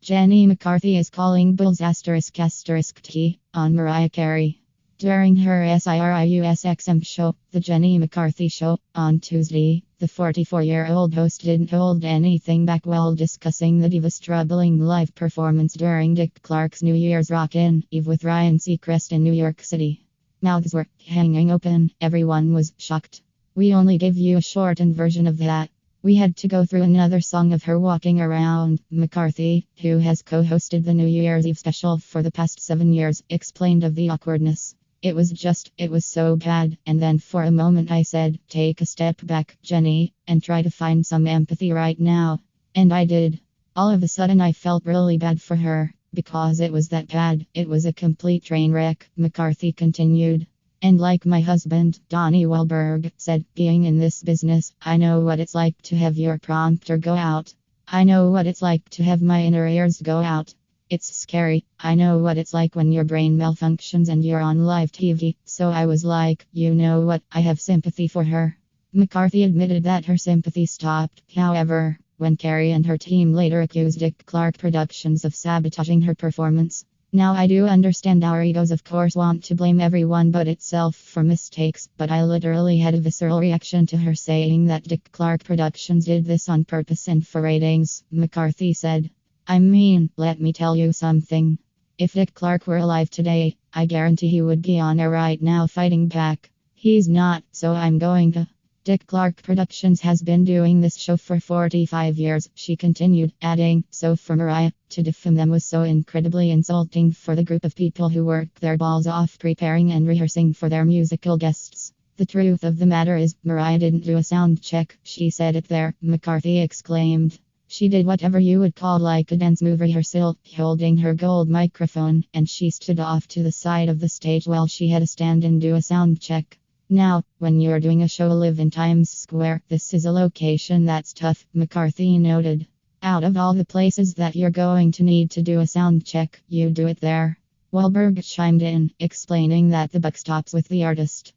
Jenny McCarthy is calling bulls ***T on Mariah Carey. During her SiriusXM show, The Jenny McCarthy Show, on Tuesday, the 44-year-old host didn't hold anything back while discussing the diva's troubling live performance during Dick Clark's New Year's Rockin' Eve with Ryan Seacrest in New York City. Mouths were hanging open, everyone was shocked. We only gave you a shortened version of that. We had to go through another song of her walking around. McCarthy, who has co-hosted the New Year's Eve special for the past 7 years, explained of the awkwardness. It was so bad. And then for a moment I said, take a step back, Jenny, and try to find some empathy right now. And I did. All of a sudden I felt really bad for her, because it was that bad. It was a complete train wreck, McCarthy continued. And like my husband, Donnie Wahlberg, said, being in this business, I know what it's like to have your prompter go out. I know what it's like to have my inner ears go out. It's scary. I know what it's like when your brain malfunctions and you're on live TV. So I was like, you know what, I have sympathy for her. McCarthy admitted that her sympathy stopped, however, when Carey and her team later accused Dick Clark Productions of sabotaging her performance. Now I do understand our egos of course want to blame everyone but itself for mistakes, but I literally had a visceral reaction to her saying that Dick Clark Productions did this on purpose and for ratings, McCarthy said. I mean, let me tell you something. If Dick Clark were alive today, I guarantee he would be on air right now fighting back. He's not, so I'm going to. Dick Clark Productions has been doing this show for 45 years, she continued, adding, so for Mariah, to defame them was so incredibly insulting for the group of people who work their balls off preparing and rehearsing for their musical guests. The truth of the matter is, Mariah didn't do a sound check, she said it there, McCarthy exclaimed. She did whatever you would call like a dance move rehearsal, holding her gold microphone, and she stood off to the side of the stage while she had to stand and do a sound check. Now, when you're doing a show live in Times Square, this is a location that's tough, McCarthy noted. Out of all the places that you're going to need to do a sound check, you do it there. Wahlberg chimed in, explaining that the buck stops with the artist.